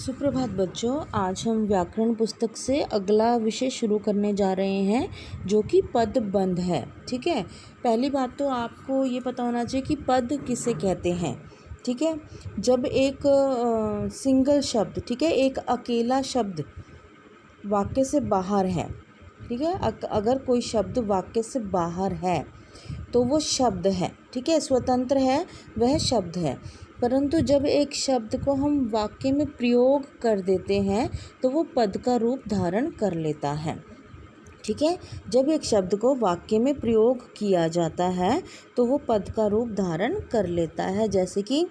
सुप्रभात बच्चों, आज हम व्याकरण पुस्तक से अगला विषय शुरू करने जा रहे हैं जो कि पदबंध है। ठीक है, पहली बात तो आपको ये पता होना चाहिए कि पद किसे कहते हैं। ठीक है, जब एक सिंगल शब्द, ठीक है, एक अकेला शब्द वाक्य से बाहर है, ठीक है, अगर कोई शब्द वाक्य से बाहर है तो वो शब्द है। ठीक है, स्वतंत्र है, वह शब्द है। परंतु जब एक शब्द को हम वाक्य में प्रयोग कर देते हैं तो वो पद का रूप धारण कर लेता है। ठीक है, जब एक शब्द को वाक्य में प्रयोग किया जाता है तो वो पद का रूप धारण कर लेता है। जैसे कि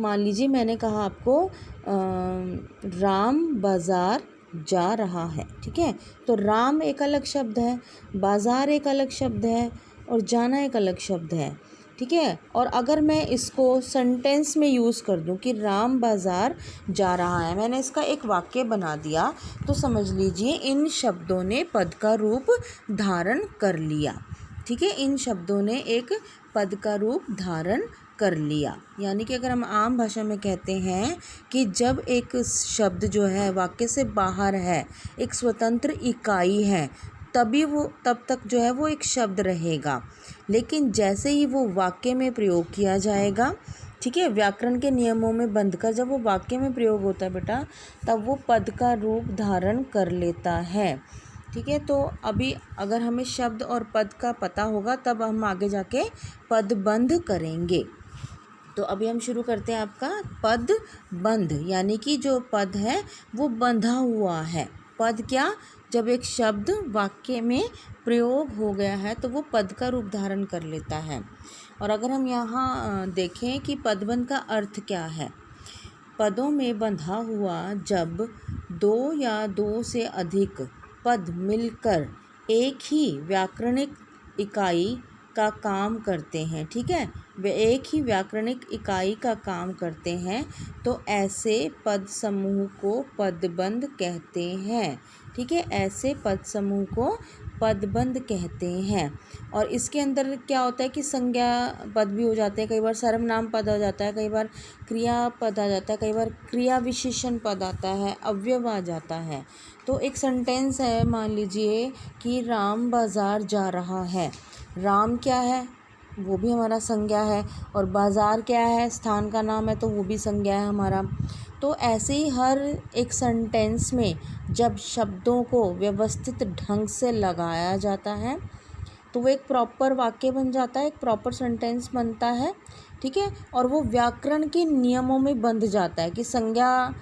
मान लीजिए मैंने कहा आपको राम बाज़ार जा रहा है। ठीक है, तो राम एक अलग शब्द है, बाज़ार एक अलग शब्द है और जाना एक अलग शब्द है। ठीक है, और अगर मैं इसको सेंटेंस में यूज़ कर दूं कि राम बाज़ार जा रहा है, मैंने इसका एक वाक्य बना दिया, तो समझ लीजिए इन शब्दों ने पद का रूप धारण कर लिया। ठीक है, इन शब्दों ने एक पद का रूप धारण कर लिया। यानी कि अगर हम आम भाषा में कहते हैं कि जब एक शब्द जो है वाक्य से बाहर है, एक स्वतंत्र इकाई है, तब तक जो है वो एक शब्द रहेगा। लेकिन जैसे ही वो वाक्य में प्रयोग किया जाएगा, ठीक है, व्याकरण के नियमों में बंधकर जब वो वाक्य में प्रयोग होता है बेटा, तब वो पद का रूप धारण कर लेता है। ठीक है, तो अभी अगर हमें शब्द और पद का पता होगा तब हम आगे जाके पदबंध करेंगे। तो अभी हम शुरू करते हैं आपका पदबंध, यानी कि जो पद है वो बंधा हुआ है। पद क्या? जब एक शब्द वाक्य में प्रयोग हो गया है तो वो पद का रूप धारण कर लेता है। और अगर हम यहाँ देखें कि पदबंध का अर्थ क्या है, पदों में बंधा हुआ जब दो या दो से अधिक पद मिलकर एक ही व्याकरणिक इकाई का काम करते हैं। ठीक है, वे एक ही व्याकरणिक इकाई का काम करते हैं तो ऐसे पद समूह को पदबंध कहते हैं। ठीक है, ऐसे पद समूह को पदबंध कहते हैं। और इसके अंदर क्या होता है कि संज्ञा पद भी हो जाते हैं, कई बार सर्वनाम पद आ जाता है, कई बार क्रिया पद आ जाता है, कई बार क्रिया विशेषण पद आता है, अव्यय आ जाता है। तो एक सेंटेंस है, मान लीजिए कि राम बाज़ार जा रहा है। राम क्या है? वो भी हमारा संज्ञा है, और बाज़ार क्या है? स्थान का नाम है, तो वो भी संज्ञा है हमारा। तो ऐसे ही हर एक सेंटेंस में जब शब्दों को व्यवस्थित ढंग से लगाया जाता है तो वो एक प्रॉपर वाक्य बन जाता है, एक प्रॉपर सेंटेंस बनता है। ठीक है, और वो व्याकरण के नियमों में बंध जाता है कि संज्ञा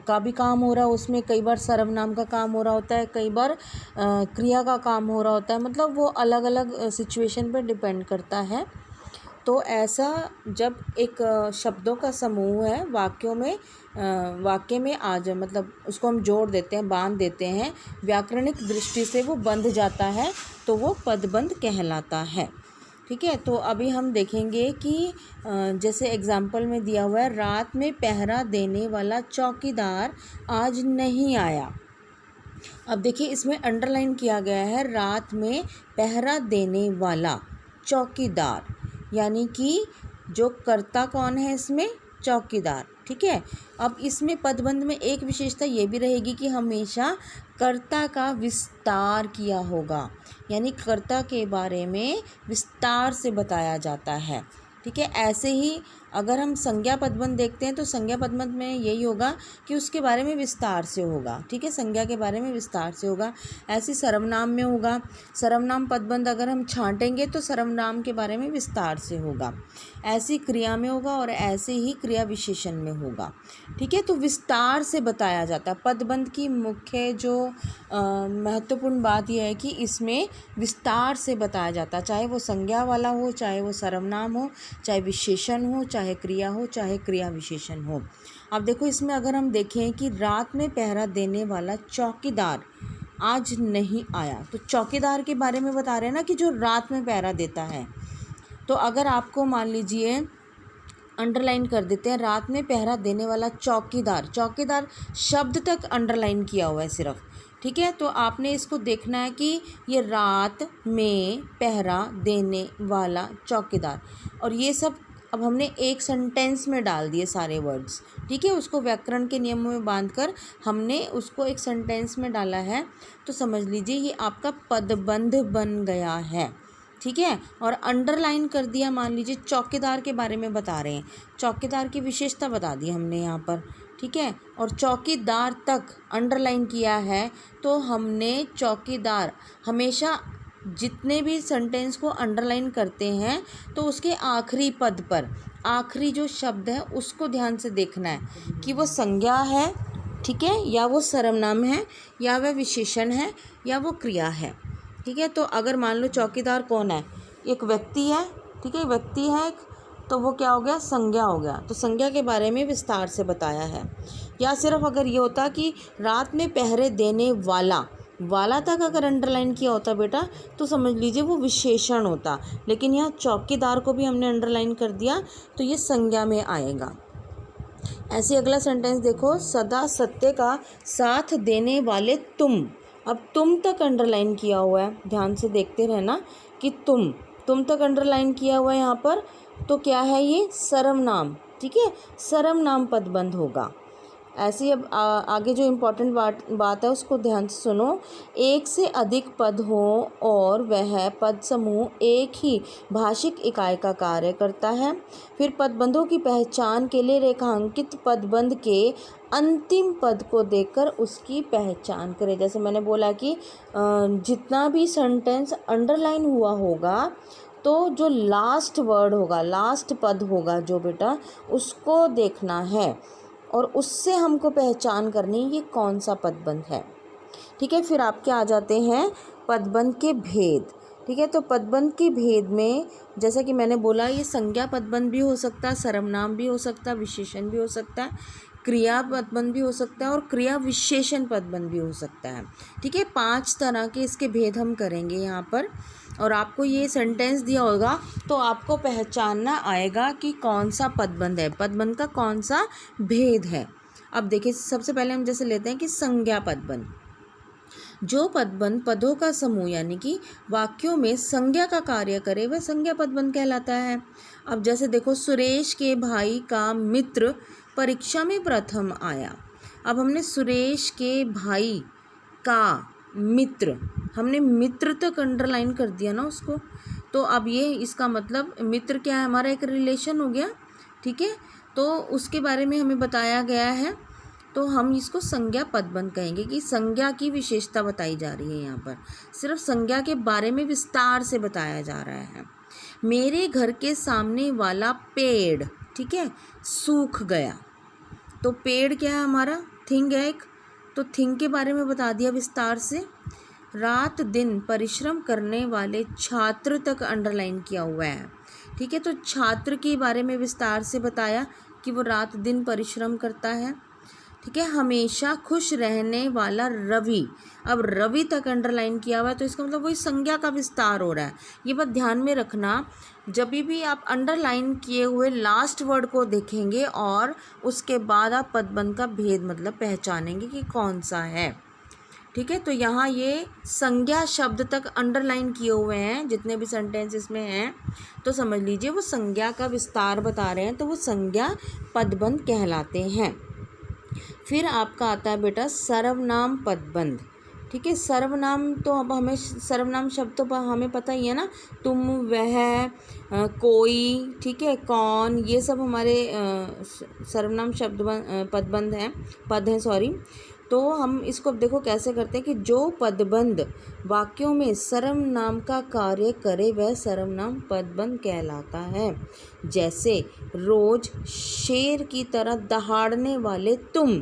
का भी काम हो रहा है उसमें, कई बार सर्वनाम का काम हो रहा होता है, कई बार क्रिया का काम हो रहा होता है, मतलब वो अलग अलग सिचुएशन पर डिपेंड करता है। तो ऐसा जब एक शब्दों का समूह है वाक्य में आ जाए, मतलब उसको हम जोड़ देते हैं, बांध देते हैं, व्याकरणिक दृष्टि से वो बंध जाता है तो वो पदबंध कहलाता है। ठीक है, तो अभी हम देखेंगे कि जैसे एग्जाम्पल में दिया हुआ है, रात में पहरा देने वाला चौकीदार आज नहीं आया। अब देखिए इसमें अंडरलाइन किया गया है, रात में पहरा देने वाला चौकीदार, यानी कि जो कर्ता कौन है इसमें? चौकीदार। ठीक है, अब इसमें पदबंध में एक विशेषता ये भी रहेगी कि हमेशा कर्ता का विस्तार किया होगा, यानी कर्ता के बारे में विस्तार से बताया जाता है। ठीक है, ऐसे ही अगर हम संज्ञा पदबंध देखते हैं तो संज्ञा पदबंध में यही होगा कि उसके बारे में विस्तार से होगा। ठीक है, संज्ञा के बारे में विस्तार से होगा। ऐसी सर्वनाम में होगा, सर्वनाम पदबंध अगर हम छांटेंगे तो सर्वनाम के बारे में विस्तार से होगा। ऐसी क्रिया में होगा और ऐसे ही क्रिया विशेषण में होगा। ठीक है, तो विस्तार से बताया जाता है। पदबंध की मुख्य जो महत्वपूर्ण बात यह है कि इसमें विस्तार से बताया जाता है, चाहे वो संज्ञा वाला हो, चाहे वो सर्वनाम हो, चाहे विशेषण हो, चाहे क्रिया हो, चाहे क्रिया विशेषण हो। अब देखो इसमें अगर हम देखें कि रात में पहरा देने वाला चौकीदार आज नहीं आया, तो चौकीदार के बारे में बता रहे हैं ना कि जो रात में पहरा देता है। तो अगर आपको मान लीजिए अंडरलाइन कर देते हैं, रात में पहरा देने वाला चौकीदार, चौकीदार शब्द तक अंडरलाइन किया हुआ है सिर्फ। ठीक है, तो आपने इसको देखना है कि ये रात में पहरा देने वाला चौकीदार, और ये सब अब हमने एक सेंटेंस में डाल दिए सारे वर्ड्स, ठीक है, उसको व्याकरण के नियमों में बांधकर हमने उसको एक सेंटेंस में डाला है, तो समझ लीजिए ये आपका पदबंध बन गया है, ठीक है। और अंडरलाइन कर दिया, मान लीजिए चौकीदार के बारे में बता रहे हैं, चौकीदार की विशेषता बता दी हमने यहाँ पर, ठीक है, और चौकीदार तक अंडरलाइन किया है, तो हमने चौकीदार हमेशा जितने भी सेंटेंस को अंडरलाइन करते हैं तो उसके आखिरी पद पर आखिरी जो शब्द है उसको ध्यान से देखना है कि वो संज्ञा है, ठीक है, या वो सर्वनाम है, या वह विशेषण है, या वो क्रिया है, ठीक है। तो अगर मान लो चौकीदार कौन है, एक व्यक्ति है, ठीक है, व्यक्ति है एक, तो वो क्या हो गया, संज्ञा हो गया, तो संज्ञा के बारे में विस्तार से बताया है। या सिर्फ अगर ये होता कि रात में पहरे देने वाला, वाला तक अगर अंडरलाइन किया होता बेटा तो समझ लीजिए वो विशेषण होता, लेकिन यहाँ चौकीदार को भी हमने अंडरलाइन कर दिया तो ये संज्ञा में आएगा। ऐसे अगला सेंटेंस देखो, सदा सत्य का साथ देने वाले तुम। अब तुम तक अंडरलाइन किया हुआ है, ध्यान से देखते रहना कि तुम तक अंडरलाइन किया हुआ है यहाँ पर, तो क्या है ये, सर्वनाम, ठीक है, सर्वनाम पदबंध होगा। ऐसे ही अब आगे जो इम्पोर्टेंट बात है उसको ध्यान से सुनो। एक से अधिक पद हो और वह पद समूह एक ही भाषिक इकाई का कार्य करता है, फिर पदबंधों की पहचान के लिए रेखांकित पदबंध के अंतिम पद को देखकर उसकी पहचान करें। जैसे मैंने बोला कि जितना भी सेंटेंस अंडरलाइन हुआ होगा तो जो लास्ट वर्ड होगा, लास्ट पद होगा जो बेटा, उसको देखना है और उससे हमको पहचान करनी ये कौन सा पदबंध है, ठीक है। फिर आपके आ जाते हैं पदबंध के भेद, ठीक है। तो पदबंध के भेद में जैसा कि मैंने बोला ये संज्ञा पदबंध भी हो सकता है, सर्वनाम भी हो सकता है, विशेषण भी हो सकता है, क्रिया पदबंध भी हो सकता है और क्रिया विशेषण पदबंध भी हो सकता है, ठीक है। 5 तरह के इसके भेद हम करेंगे यहाँ पर, और आपको ये सेंटेंस दिया होगा तो आपको पहचानना आएगा कि कौन सा पदबंध है, पदबंध का कौन सा भेद है। अब देखिए सबसे पहले हम जैसे लेते हैं कि संज्ञा पदबंध। जो पदबंध पदों का समूह यानी कि वाक्यों में संज्ञा का कार्य करे वह संज्ञा पदबंध कहलाता है। अब जैसे देखो, सुरेश के भाई का मित्र परीक्षा में प्रथम आया। अब हमने सुरेश के भाई का मित्र, हमने मित्र तक अंडरलाइन कर दिया ना उसको, तो अब ये इसका मतलब मित्र क्या है, हमारा एक रिलेशन हो गया, ठीक है। तो उसके बारे में हमें बताया गया है, तो हम इसको संज्ञा पदबंध कहेंगे कि संज्ञा की विशेषता बताई जा रही है। यहाँ पर सिर्फ संज्ञा के बारे में विस्तार से बताया जा रहा है। मेरे घर के सामने वाला पेड़, ठीक है, सूख गया, तो पेड़ क्या है हमारा, थिंग है एक, तो थिंग के बारे में बता दिया विस्तार से। रात दिन परिश्रम करने वाले छात्र तक अंडरलाइन किया हुआ है, ठीक है। तो छात्र के बारे में विस्तार से बताया कि वो रात दिन परिश्रम करता है, ठीक है। हमेशा खुश रहने वाला रवि, अब रवि तक अंडरलाइन किया हुआ है, तो इसका मतलब वही संज्ञा का विस्तार हो रहा है। ये बात ध्यान में रखना, जब भी आप अंडरलाइन किए हुए लास्ट वर्ड को देखेंगे और उसके बाद आप पदबंध का भेद मतलब पहचानेंगे कि कौन सा है, ठीक है। तो यहाँ ये संज्ञा शब्द तक अंडरलाइन किए हुए हैं जितने भी सेंटेंस इसमें हैं, तो समझ लीजिए वो संज्ञा का विस्तार बता रहे हैं, तो वो संज्ञा पदबंध कहलाते हैं। फिर आपका आता है बेटा सर्वनाम पदबंध, ठीक है। सर्वनाम तो अब हमें सर्वनाम शब्द तो हमें पता ही है ना, तुम, वह, कोई, ठीक है, कौन, ये सब हमारे सर्वनाम शब्द पदबंध हैं, पद हैं सॉरी। तो हम इसको अब देखो कैसे करते हैं कि जो पदबंध वाक्यों में सर्वनाम का कार्य करे वह सर्वनाम पदबंध कहलाता है। जैसे रोज शेर की तरह दहाड़ने वाले तुम,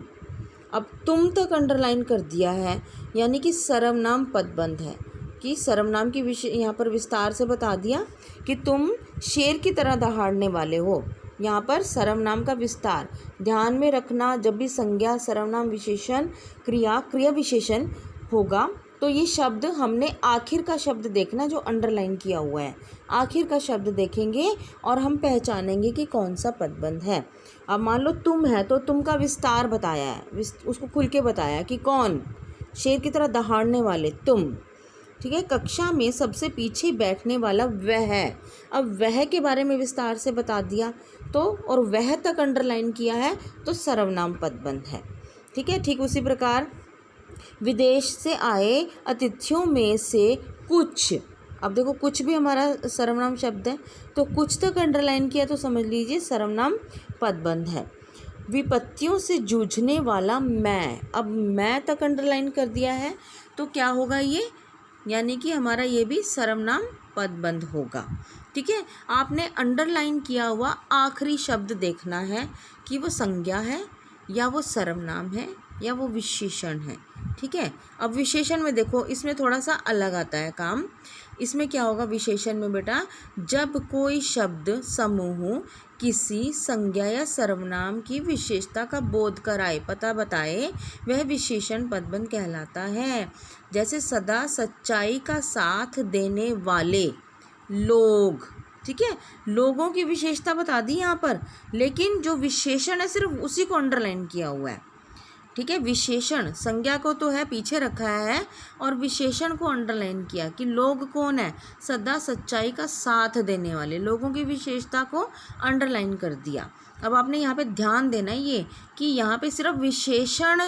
अब तुम तक अंडरलाइन कर दिया है, यानी कि सर्वनाम पदबंध है, कि सर्वनाम की विषय यहाँ पर विस्तार से बता दिया कि तुम शेर की तरह दहाड़ने वाले हो। यहाँ पर सर्वनाम का विस्तार ध्यान में रखना, जब भी संज्ञा, सर्वनाम, विशेषण, क्रिया विशेषण होगा तो ये शब्द हमने आखिर का शब्द देखना जो अंडरलाइन किया हुआ है, आखिर का शब्द देखेंगे और हम पहचानेंगे कि कौन सा पदबंध है। अब मान लो तुम है तो तुम का विस्तार बताया है, उसको खुल के बताया कि कौन, शेर की तरह दहाड़ने वाले तुम, ठीक है, कक्षा में सबसे पीछे बैठने वाला वह है। अब वह के बारे में विस्तार से बता दिया तो, और वह तक अंडरलाइन किया है तो सर्वनाम पदबंध है। ठीक है, ठीक उसी प्रकार विदेश से आए अतिथियों में से कुछ, अब देखो कुछ भी हमारा सर्वनाम शब्द है, तो कुछ तक अंडरलाइन किया तो समझ लीजिए सर्वनाम पदबंध है। विपत्तियों से जूझने वाला मैं, अब मैं तक अंडरलाइन कर दिया है तो क्या होगा ये, यानी कि हमारा ये भी सर्वनाम पदबंध होगा। ठीक है, आपने अंडरलाइन किया हुआ आखिरी शब्द देखना है कि वो संज्ञा है या वो सर्वनाम है या वो विशेषण है। ठीक है, अब विशेषण में देखो इसमें थोड़ा सा अलग आता है काम। इसमें क्या होगा विशेषण में बेटा, जब कोई शब्द समूह किसी संज्ञा या सर्वनाम की विशेषता का बोध कराए, पता बताए, वह विशेषण पदबंध कहलाता है। जैसे सदा सच्चाई का साथ देने वाले लोग। ठीक है, लोगों की विशेषता बता दी यहाँ पर, लेकिन जो विशेषण है सिर्फ उसी को अंडरलाइन किया हुआ है। ठीक है, विशेषण संज्ञा को तो है पीछे रखा है और विशेषण को अंडरलाइन किया कि लोग कौन है, सदा सच्चाई का साथ देने वाले, लोगों की विशेषता को अंडरलाइन कर दिया। अब आपने यहाँ पे ध्यान देना है ये कि यहाँ पे सिर्फ विशेषण,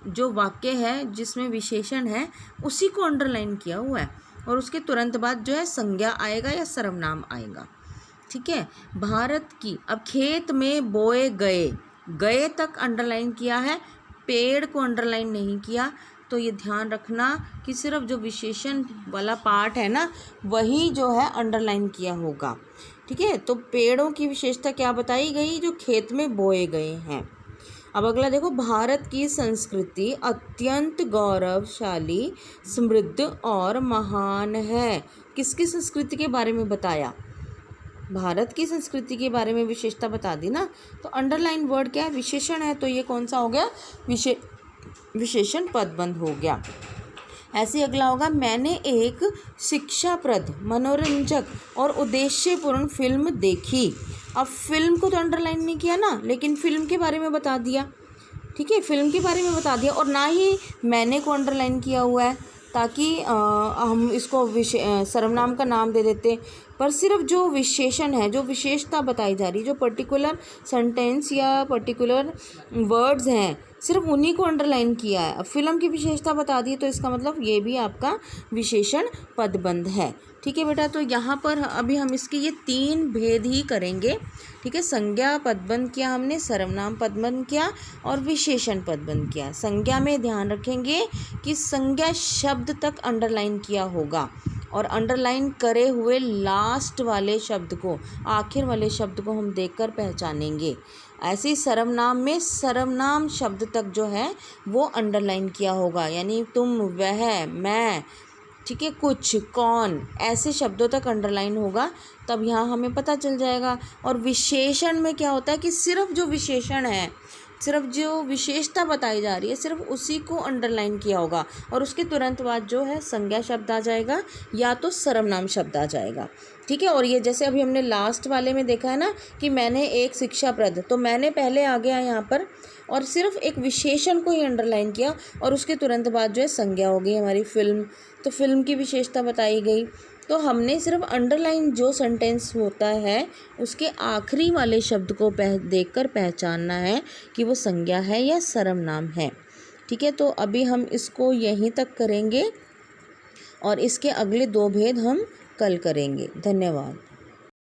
जो वाक्य है जिसमें विशेषण है उसी को अंडरलाइन किया हुआ है और उसके तुरंत बाद जो है संज्ञा आएगा या सर्वनाम आएगा। ठीक है, भारत की, अब खेत में बोए गए, गए तक अंडरलाइन किया है, पेड़ को अंडरलाइन नहीं किया। तो ये ध्यान रखना कि सिर्फ जो विशेषण वाला पार्ट है ना वही जो है अंडरलाइन किया होगा। ठीक है, तो पेड़ों की विशेषता क्या बताई गई, जो खेत में बोए गए हैं। अब अगला देखो, भारत की संस्कृति अत्यंत गौरवशाली, समृद्ध और महान है। किसकी संस्कृति के बारे में बताया, भारत की संस्कृति के बारे में विशेषता बता दी ना, तो अंडरलाइन वर्ड क्या है, विशेषण है, तो ये कौन सा हो गया, विशेषण पदबंध हो गया। ऐसे अगला होगा, मैंने एक शिक्षाप्रद, मनोरंजक और उद्देश्यपूर्ण फिल्म देखी। अब फिल्म को तो अंडरलाइन नहीं किया ना, लेकिन फिल्म के बारे में बता दिया। ठीक है, फिल्म के बारे में बता दिया और ना ही मैंने को अंडरलाइन किया हुआ है ताकि हम इसको सर्वनाम का नाम दे देते, पर सिर्फ जो विशेषण है, जो विशेषता बताई जा रही, जो पर्टिकुलर सेंटेंस या पर्टिकुलर वर्ड्स हैं, सिर्फ उन्हीं को अंडरलाइन किया है। अब फिल्म की विशेषता बता दी तो इसका मतलब ये भी आपका विशेषण पदबंध है। ठीक है बेटा, तो यहाँ पर अभी हम इसके ये 3 भेद ही करेंगे। ठीक है, संज्ञा पदबंध किया हमने, सर्वनाम पदबंध किया और विशेषण पदबंध किया। संज्ञा में ध्यान रखेंगे कि संज्ञा शब्द तक अंडरलाइन किया होगा और अंडरलाइन करे हुए लास्ट वाले शब्द को, आखिर वाले शब्द को हम देखकर पहचानेंगे। ऐसे ही सर्वनाम में सर्वनाम शब्द तक जो है वो अंडरलाइन किया होगा, यानी तुम, वह, मैं, ठीक है, कुछ, कौन, ऐसे शब्दों तक अंडरलाइन होगा, तब यहाँ हमें पता चल जाएगा। और विशेषण में क्या होता है कि सिर्फ जो विशेषण है, सिर्फ जो विशेषता बताई जा रही है, सिर्फ उसी को अंडरलाइन किया होगा और उसके तुरंत बाद जो है संज्ञा शब्द आ जाएगा या तो सर्वनाम शब्द आ जाएगा। ठीक है, और ये जैसे अभी हमने लास्ट वाले में देखा है ना कि मैंने एक शिक्षाप्रद, तो मैंने पहले आ गया यहाँ पर और सिर्फ एक विशेषण को ही अंडरलाइन किया और उसके तुरंत बाद जो है संज्ञा हो गई हमारी फिल्म, तो फिल्म की विशेषता बताई गई। तो हमने सिर्फ अंडरलाइन जो सेंटेंस होता है उसके आखिरी वाले शब्द को देखकर पहचानना है कि वो संज्ञा है या सर्वनाम है। ठीक है, तो अभी हम इसको यहीं तक करेंगे और इसके अगले 2 भेद हम कल करेंगे। धन्यवाद।